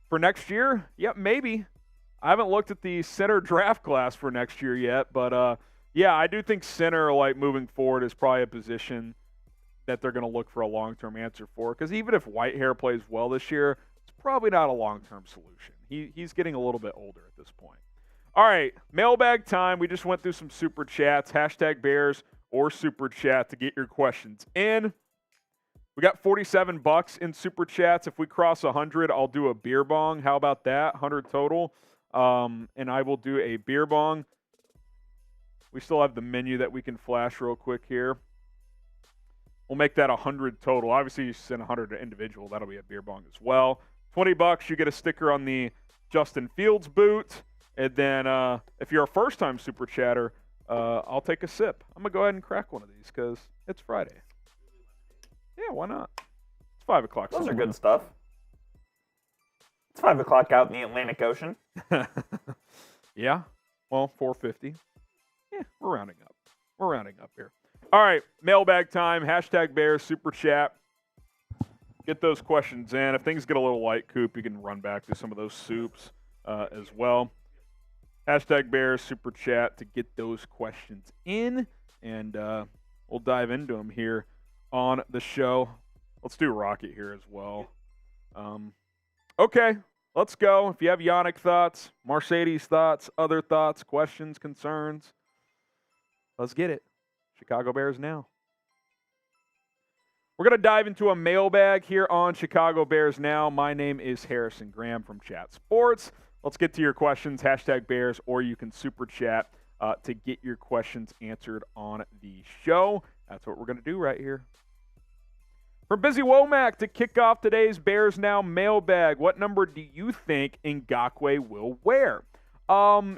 For next year? Yep, maybe. I haven't looked at the center draft class for next year yet, but yeah, I do think center, like, moving forward is probably a position that they're going to look for a long-term answer for, because even if Whitehair plays well this year, it's probably not a long-term solution. He's getting a little bit older at this point. All right, mailbag time. We just went through some super chats, #Bears or super chat to get your questions in. We got $47 in super chats. If we cross 100, I'll do a beer bong. How about that? 100 total. And I will do a beer bong. We still have the menu that we can flash real quick here. We'll make that 100 total. Obviously, you send 100 to individual. That'll be a beer bong as well. $20, you get a sticker on the Justin Fields boot. And then if you're a first-time super chatter, I'll take a sip. I'm going to go ahead and crack one of these because it's Friday. Yeah, why not? It's 5 o'clock. Those are good stuff. It's 5 o'clock out in the Atlantic Ocean. Yeah. Well, 4:50. Yeah, we're rounding up. We're rounding up here. All right, mailbag time. #Bears super chat. Get those questions in. If things get a little light, Coop, you can run back to some of those soups as well. #Bears super chat to get those questions in, and we'll dive into them here on the show. Let's do Rocket here as well. Okay, let's go. If you have Yannick thoughts, Marcedes thoughts, other thoughts, questions, concerns, let's get it. Chicago Bears now. We're going to dive into a mailbag here on Chicago Bears Now. My name is Harrison Graham from Chat Sports. Let's get to your questions, #Bears, or you can super chat to get your questions answered on the show. That's what we're going to do right here. From Busy Womack to kick off today's Bears Now mailbag, what number do you think Ngakoue will wear?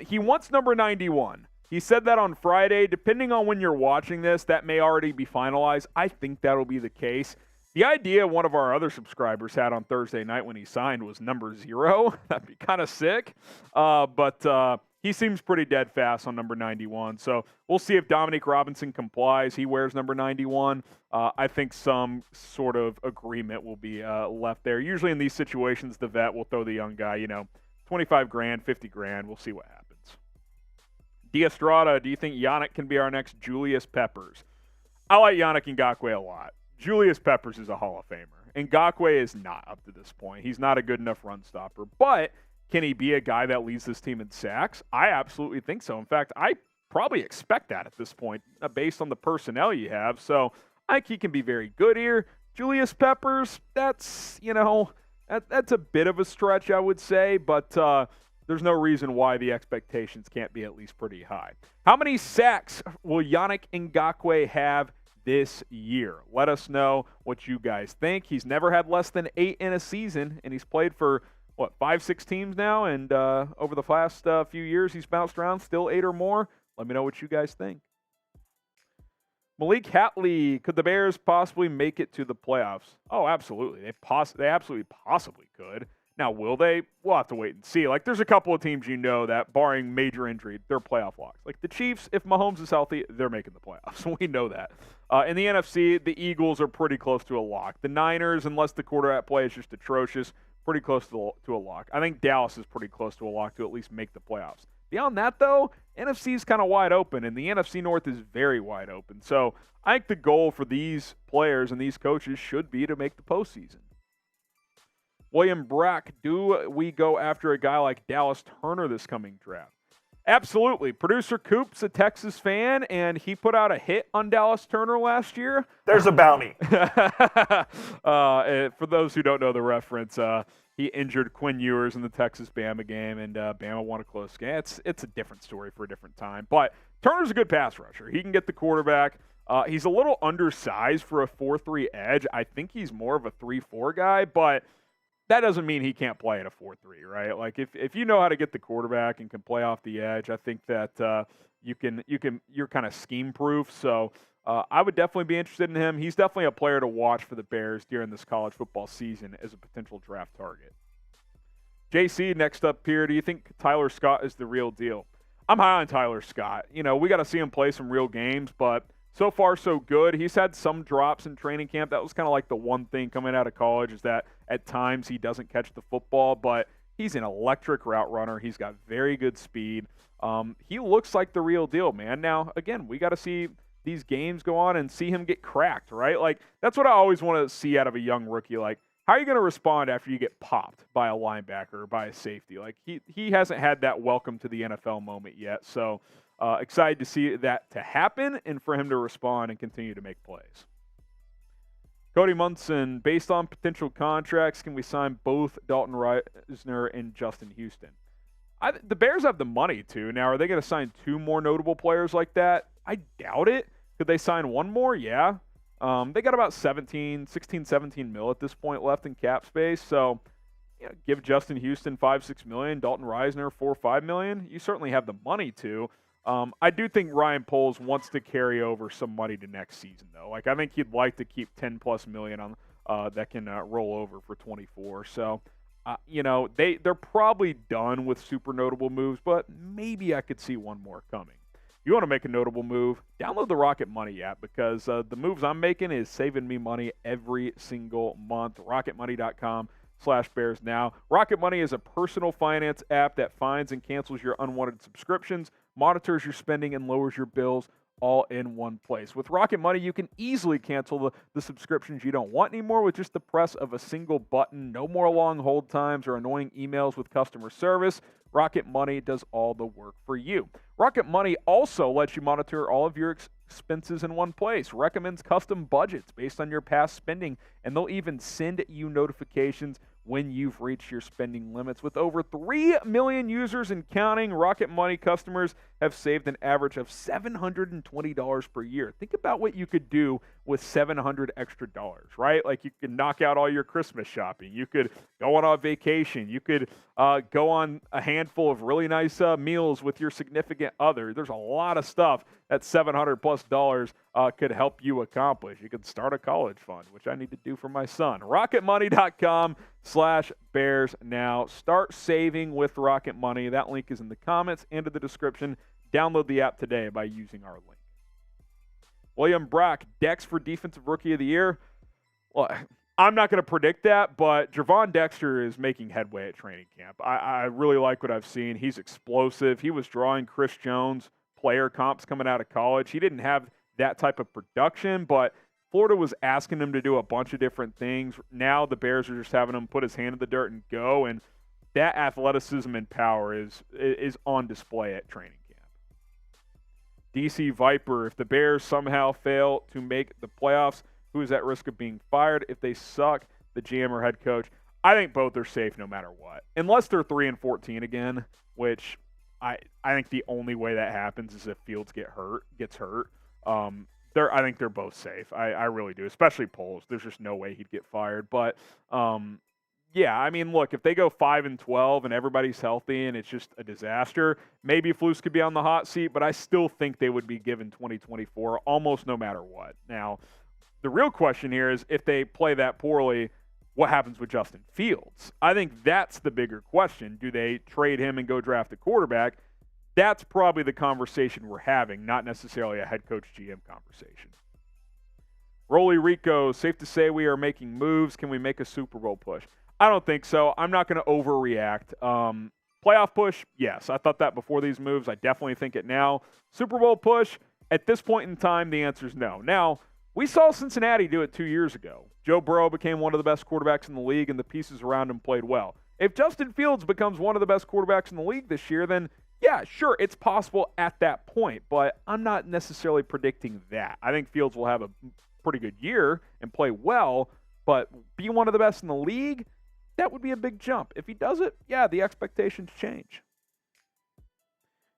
He wants number 91. He said that on Friday. Depending on when you're watching this, that may already be finalized. I think that'll be the case. The idea one of our other subscribers had on Thursday night when he signed was number 0. That'd be kind of sick. But he seems pretty dead fast on number 91. So we'll see if Dominique Robinson complies. He wears number 91. I think some sort of agreement will be left there. Usually in these situations, the vet will throw the young guy, $25 grand, $50 grand. We'll see what happens. D'Estrada, do you think Yannick can be our next Julius Peppers? I like Yannick Ngakoue a lot. Julius Peppers is a Hall of Famer. Ngakoue is not up to this point. He's not a good enough run stopper. But can he be a guy that leads this team in sacks? I absolutely think so. In fact, I probably expect that at this point based on the personnel you have. So I think he can be very good here. Julius Peppers, that's a bit of a stretch, I would say. But there's no reason why the expectations can't be at least pretty high. How many sacks will Yannick Ngakoue have this year? Let us know what you guys think. He's never had less than 8 in a season, and he's played for, 5-6 teams now, and over the past few years, he's bounced around, still 8 or more. Let me know what you guys think. Malik Hatley, could the Bears possibly make it to the playoffs? Oh, absolutely. They absolutely possibly could. Now, will they? We'll have to wait and see. There's a couple of teams that, barring major injury, they're playoff locks. The Chiefs, if Mahomes is healthy, they're making the playoffs. We know that. In the NFC, the Eagles are pretty close to a lock. The Niners, unless the quarterback play is just atrocious, pretty close to a lock. I think Dallas is pretty close to a lock to at least make the playoffs. Beyond that, though, NFC is kind of wide open, and the NFC North is very wide open. So I think the goal for these players and these coaches should be to make the postseason. William Brack, do we go after a guy like Dallas Turner this coming draft? Absolutely. Producer Coop's a Texas fan, and he put out a hit on Dallas Turner last year. There's a bounty. For those who don't know the reference, he injured Quinn Ewers in the Texas-Bama game, and Bama won a close game. It's a different story for a different time. But Turner's a good pass rusher. He can get the quarterback. He's a little undersized for a 4-3 edge. I think he's more of a 3-4 guy, but that doesn't mean he can't play at a 4-3, right? If you know how to get the quarterback and can play off the edge, I think that you're kind of scheme proof. So I would definitely be interested in him. He's definitely a player to watch for the Bears during this college football season as a potential draft target. JC, next up here, do you think Tyler Scott is the real deal? I'm high on Tyler Scott. We got to see him play some real games, but so far so good. He's had some drops in training camp. That was kind of like the one thing coming out of college is that at times he doesn't catch the football, but he's an electric route runner. He's got very good speed. He looks like the real deal, man. Now, again, we got to see these games go on and see him get cracked, right? That's what I always want to see out of a young rookie. How are you going to respond after you get popped by a linebacker or by a safety? He hasn't had that welcome to the NFL moment yet, so excited to see that to happen and for him to respond and continue to make plays. Cody Munson, based on potential contracts, can we sign both Dalton Reisner and Justin Houston? The Bears have the money to. Now, are they going to sign 2 more notable players like that? I doubt it. Could they sign 1 more? Yeah. They got about 16, 17 mil at this point left in cap space. So give Justin Houston $5-6 million, Dalton Reisner $4-5 million. You certainly have the money to. I do think Ryan Poles wants to carry over some money to next season, though. I think he'd like to keep $10+ million on that can roll over for 24. So, they're probably done with super notable moves, but maybe I could see 1 more coming. If you want to make a notable move, download the Rocket Money app because the moves I'm making is saving me money every single month. RocketMoney.com/Bears now. Rocket Money is a personal finance app that finds and cancels your unwanted subscriptions, monitors your spending, and lowers your bills all in one place. With Rocket Money, you can easily cancel the subscriptions you don't want anymore with just the press of a single button. No more long hold times or annoying emails with customer service. Rocket Money does all the work for you. Rocket Money also lets you monitor all of your expenses in one place, recommends custom budgets based on your past spending, and they'll even send you notifications when you've reached your spending limits. With over 3 million users and counting, Rocket Money customers have saved an average of $720 per year. Think about what you could do with $700 extra, right? You could knock out all your Christmas shopping. You could go on a vacation. You could go on a handful of really nice meals with your significant other. There's a lot of stuff that $700+ could help you accomplish. You could start a college fund, which I need to do for my son. RocketMoney.com/Bears now. Start saving with Rocket Money. That link is in the comments and in the description. Download the app today by using our link. William Brack, Dex for Defensive Rookie of the Year. Well, I'm not going to predict that, but Gervon Dexter is making headway at training camp. I really like what I've seen. He's explosive. He was drawing Chris Jones player comps coming out of college. He didn't have that type of production, but Florida was asking him to do a bunch of different things. Now the Bears are just having him put his hand in the dirt and go, and that athleticism and power is on display at training camp. DC Viper, if the Bears somehow fail to make the playoffs, who is at risk of being fired? If they suck, the GM or head coach? I think both are safe no matter what. Unless they're 3-14 again, which I think the only way that happens is if Fields gets hurt. I think they're both safe. I really do, especially Poles. There's just no way he'd get fired. But, yeah, I mean, look, if they go 5-12 and everybody's healthy and it's just a disaster, maybe Flus could be on the hot seat, but I still think they would be given 2024 almost no matter what. Now, the real question here is if they play that poorly, what happens with Justin Fields? I think that's the bigger question. Do they trade him and go draft a quarterback? That's probably the conversation we're having, not necessarily a head coach GM conversation. Rolly Rico, safe to say we are making moves. Can we make a Super Bowl push? I don't think so. I'm not going to overreact. Playoff push, yes. I thought that before these moves. I definitely think it now. Super Bowl push, at this point in time, the answer is no. Now, we saw Cincinnati do it 2 years ago. Joe Burrow became one of the best quarterbacks in the league, and the pieces around him played well. If Justin Fields becomes one of the best quarterbacks in the league this year, then yeah, sure, it's possible at that point, but I'm not necessarily predicting that. I think Fields will have a pretty good year and play well, but be one of the best in the league, that would be a big jump. If he does it, yeah, the expectations change.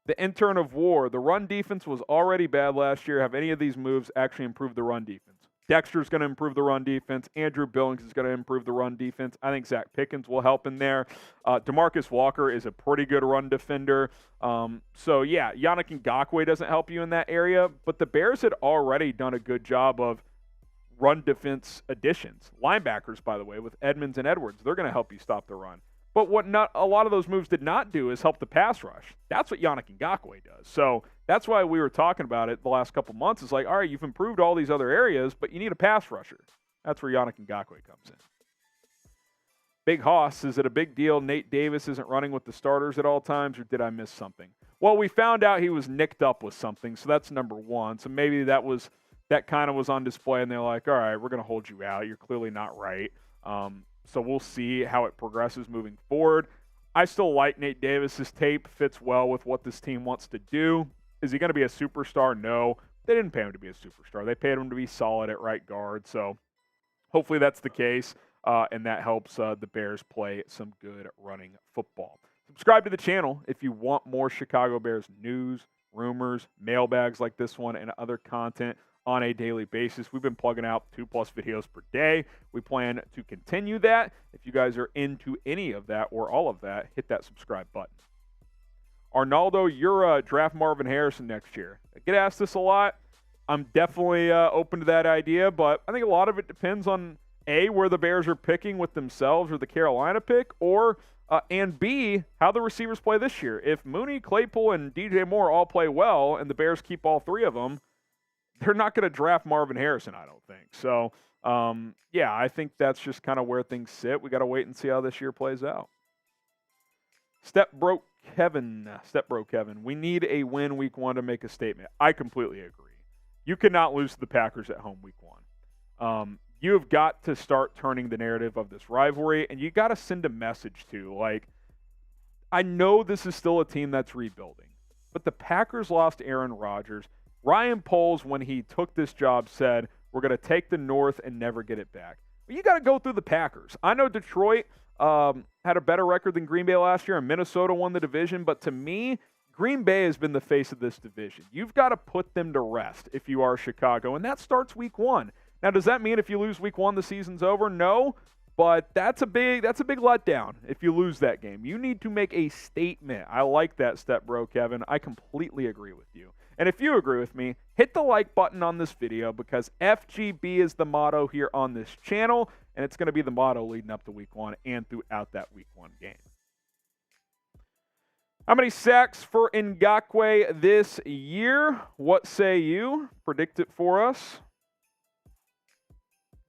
The intern of war. The run defense was already bad last year. Have any of these moves actually improved the run defense? Dexter's going to improve the run defense. Andrew Billings is going to improve the run defense. I think Zach Pickens will help in there. DeMarcus Walker is a pretty good run defender. So, yeah, Yannick Ngakoue doesn't help you in that area. But the Bears had already done a good job of run defense additions. Linebackers, by the way, with Edmunds and Edwards, they're going to help you stop the run. But what not a lot of those moves did not do is help the pass rush. That's what Yannick Ngakoue does. So that's why we were talking about it the last couple months. It's like, all right, you've improved all these other areas, but you need a pass rusher. That's where Yannick Ngakoue comes in. Big Hoss, is it a big deal Nate Davis isn't running with the starters at all times, or did I miss something? Well, we found out he was nicked up with something, so that's number one. So maybe that kind of was on display, and they're like, all right, we're going to hold you out. You're clearly not right. So we'll see how it progresses moving forward. I still like Nate Davis's tape. Fits well with what this team wants to do. Is he going to be a superstar? No. They didn't pay him to be a superstar. They paid him to be solid at right guard. So hopefully that's the case, and that helps the Bears play some good running football. Subscribe to the channel if you want more Chicago Bears news, rumors, mailbags like this one, and other content on a daily basis. We've been plugging out 2+ videos per day. We plan to continue that. If you guys are into any of that or all of that, hit that subscribe button. Arnaldo, you're draft Marvin Harrison next year. I get asked this a lot. I'm definitely open to that idea, but I think a lot of it depends on A, where the Bears are picking with themselves or the Carolina pick, or and B, how the receivers play this year. If Mooney, Claypool, and DJ Moore all play well and the Bears keep all three of them, they're not going to draft Marvin Harrison, I don't think. So, yeah, I think that's just kind of where things sit. We got to wait and see how this year plays out. Step broke Kevin. We need a win week 1 to make a statement. I completely agree. You cannot lose to the Packers at home week 1. You have got to start turning the narrative of this rivalry, and you got to send a message to, like, I know this is still a team that's rebuilding, but the Packers lost Aaron Rodgers. Ryan Poles, when he took this job, said, we're going to take the North and never get it back. Well, you got to go through the Packers. I know Detroit had a better record than Green Bay last year, and Minnesota won the division, but to me, Green Bay has been the face of this division. You've got to put them to rest if you are Chicago, and that starts week 1. Now, does that mean if you lose week 1, the season's over? No, but that's a big letdown if you lose that game. You need to make a statement. I like that step, bro, Kevin. I completely agree with you. And if you agree with me, hit the like button on this video because FGB is the motto here on this channel, and it's going to be the motto leading up to week 1 and throughout that week 1 game. How many sacks for Ngakoue this year? What say you? Predict it for us.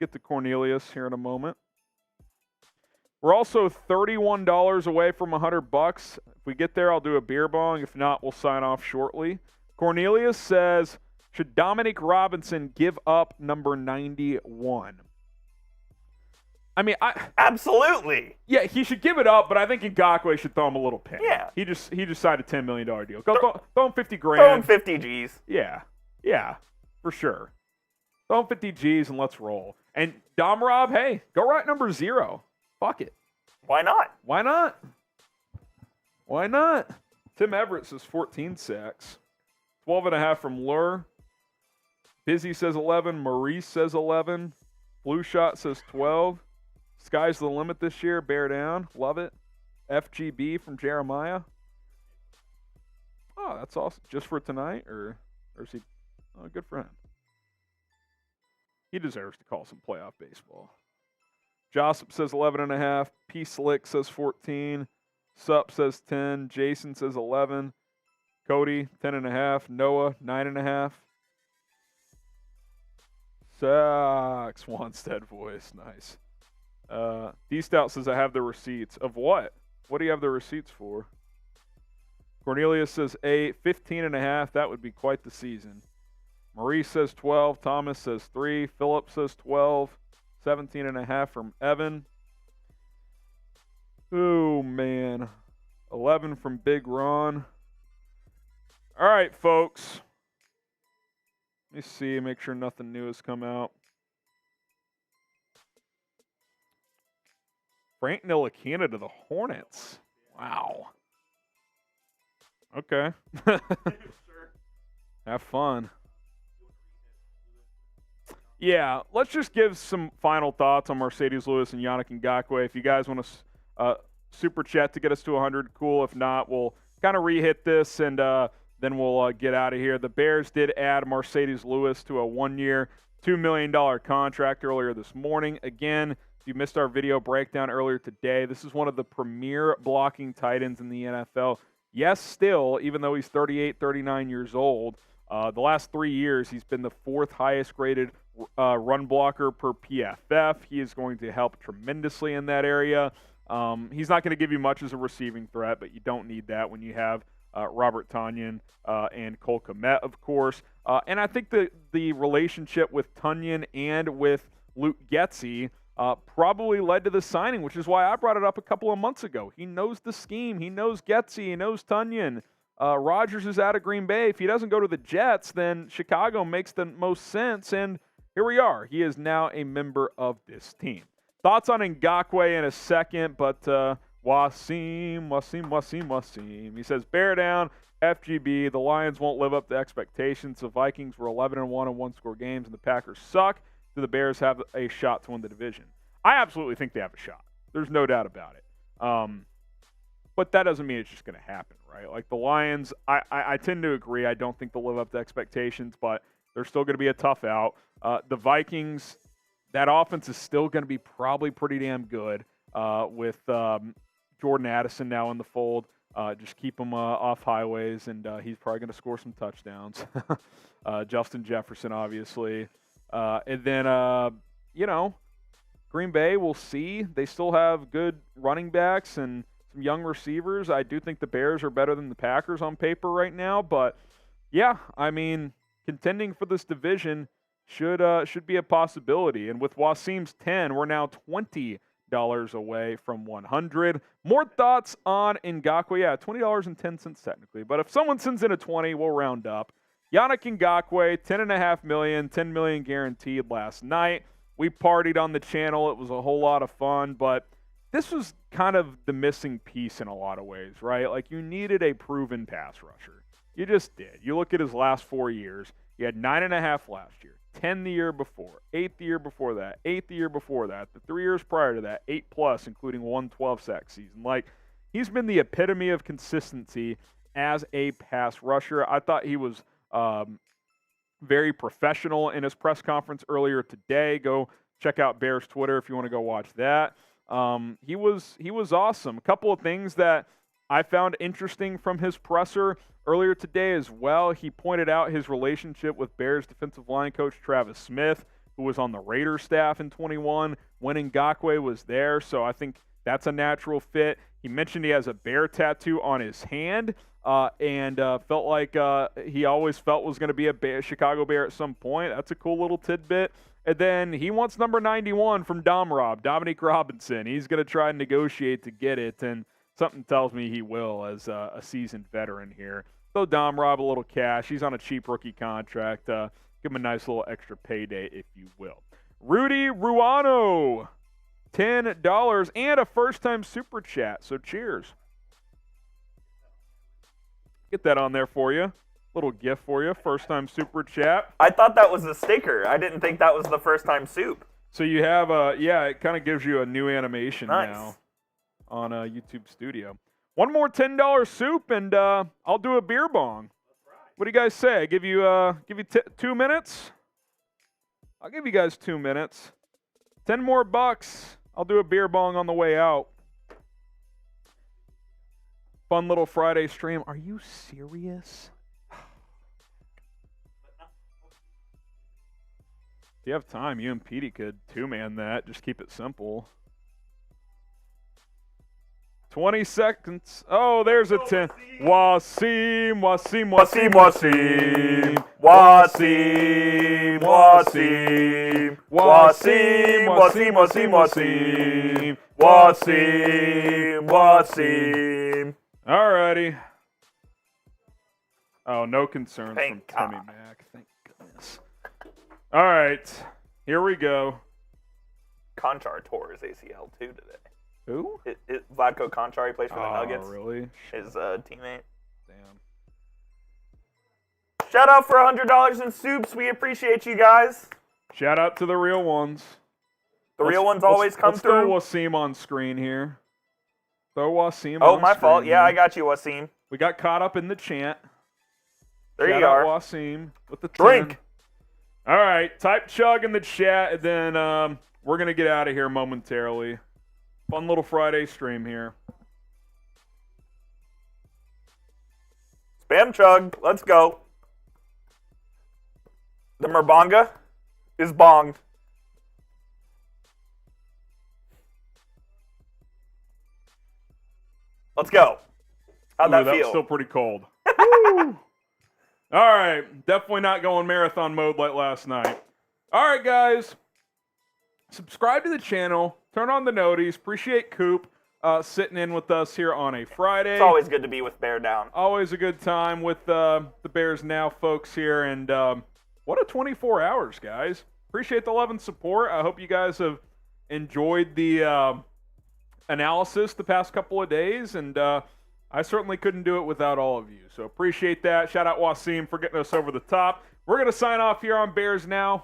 Get to Cornelius here in a moment. We're also $31 away from $100. If we get there, I'll do a beer bong. If not, we'll sign off shortly. Cornelius says, should Dominic Robinson give up number 91? I mean, absolutely. Yeah, he should give it up, but I think Ngakoue should throw him a little penny. Yeah. He just signed a $10 million deal. Throw him 50 grand. Throw him 50 G's. Yeah, for sure. Throw him 50 G's and let's roll. And Dom Rob, hey, go right number 0. Fuck it. Why not? Why not? Why not? Tim Everett says 14 sacks. 12.5 from Lure. Busy says 11. Maurice says 11. Blue Shot says 12. Sky's the limit this year. Bear down. Love it. FGB from Jeremiah. Oh, that's awesome. Just for tonight? Or is he? Oh, good for him. He deserves to call some playoff baseball. Joseph says 11.5. P. Slick says 14. Sup says 10. Jason says 11. Cody, 10.5. Noah, 9.5. Sucks. Wanstead voice. Nice. D-Stout says, I have the receipts. Of what? What do you have the receipts for? Cornelius says 8. 15.5. That would be quite the season. Maurice says 12. Thomas says 3. Philip says 12. 17.5 from Evan. Oh, man. 11 from Big Ron. All right, folks. Let me see. Make sure nothing new has come out. Frank Ntilikina to the Hornets. Wow. Okay. Have fun. Yeah, let's just give some final thoughts on Marcedes Lewis and Yannick Ngakoue. If you guys want to super chat to get us to 100, cool. If not, we'll kind of re-hit this and then we'll get out of here. The Bears did add Marcedes Lewis to a 1-year, $2 million contract earlier this morning. Again, if you missed our video breakdown earlier today, this is one of the premier blocking tight ends in the NFL. Yes, still, even though he's 38, 39 years old, the last 3 years he's been the 4th highest graded run blocker per PFF. He is going to help tremendously in that area. He's not going to give you much as a receiving threat, but you don't need that when you have Robert Tonyan and Cole Kmet, of course. And I think the relationship with Tonyan and with Luke Getsy probably led to the signing, which is why I brought it up a couple of months ago. He knows the scheme. He knows Getsy. He knows Tonyan. Rodgers is out of Green Bay. If he doesn't go to the Jets, then Chicago makes the most sense. And here we are. He is now a member of this team. Thoughts on Ngakoue in a second, but Wasim. He says, bear down, FGB. The Lions won't live up to expectations. The Vikings were 11-1 in one-score games, and the Packers suck. Do the Bears have a shot to win the division? I absolutely think they have a shot. There's no doubt about it. But that doesn't mean it's just going to happen, right? Like the Lions, I tend to agree. I don't think they'll live up to expectations, but they're still going to be a tough out. The Vikings, that offense is still going to be probably pretty damn good with Jordan Addison now in the fold. Just keep him off highways, and he's probably going to score some touchdowns. Justin Jefferson, obviously. And then, Green Bay, we'll see. They still have good running backs and some young receivers. I do think the Bears are better than the Packers on paper right now. But, yeah, I mean, contending for this division should be a possibility. And with Wasim's 10, we're now $20 away from 100. More thoughts on Ngakoue. Yeah, $20.10 technically. But if someone sends in a 20, we'll round up. Yannick Ngakoue, $10.5 million, $10 million guaranteed last night. We partied on the channel. It was a whole lot of fun, but this was kind of the missing piece in a lot of ways, right? Like, you needed a proven pass rusher. You just did. You look at his last 4 years. He had 9.5 last year, 10 the year before, 8 the year before that, 8 the year before that, the 3 years prior to that, 8+, including 1 12-sack season. Like, he's been the epitome of consistency as a pass rusher. I thought he was very professional in his press conference earlier today. Go check out Bears Twitter if you want to go watch that. He was awesome. A couple of things that I found interesting from his presser earlier today as well. He pointed out his relationship with Bears defensive line coach Travis Smith, who was on the Raiders staff in 21 when Ngakoue was there. So I think that's a natural fit. He mentioned he has a bear tattoo on his hand. and felt like he always felt was going to be a Chicago Bear at some point. That's a cool little tidbit. And then he wants number 91 from Dominique Robinson. He's going to try and negotiate to get it, and something tells me he will as a seasoned veteran here. So Dom Rob a little cash. He's on a cheap rookie contract. Give him a nice little extra payday, if you will. Rudy Ruano, $10 and a first-time super chat. So cheers. Get that on there for you. Little gift for you. First-time super chat. I thought that was a sticker. I didn't think that was the first-time soup. So you have it kind of gives you a new animation now on YouTube Studio. One more $10 soup, and I'll do a beer bong. What do you guys say? Give you 2 minutes? I'll give you guys 2 minutes. 10 more bucks. I'll do a beer bong on the way out. Fun little Friday stream. Are you serious? If you have time, you and Petey could two-man that. Just keep it simple. 20 seconds. Oh, there's a 10. Wasim. Alrighty. Oh, no concerns from Timmy Mac. Thank goodness. All right, here we go. Conchar tore his ACL too today. Who? Vlatko Conchar, he plays for the Nuggets. Oh, really? His teammate. Damn. Shout out for $100 in soups. We appreciate you guys. Shout out to the real ones. The real ones always come through. Let's throw Wasim on screen here. Throw Wasim on Oh, my fault. screen Yeah, here. I got you, Wasim. We got caught up in the chant. There Shout you out are. Wasim with the Drink. 10. All right, type chug in the chat, and then we're going to get out of here momentarily. Fun little Friday stream here. Spam chug. Let's go. The Merbonga is bonged. Let's go. How'd that That feel? was still pretty cold. Woo! All right, definitely not going marathon mode like last night. All right, guys. Subscribe to the channel. Turn on the noties. Appreciate Coop sitting in with us here on a Friday. It's always good to be with Bear Down. Always a good time with the Bears Now folks here. And what a 24 hours, guys. Appreciate the love and support. I hope you guys have enjoyed the analysis the past couple of days. And I certainly couldn't do it without all of you. So appreciate that. Shout out Wasim for getting us over the top. We're going to sign off here on Bears Now.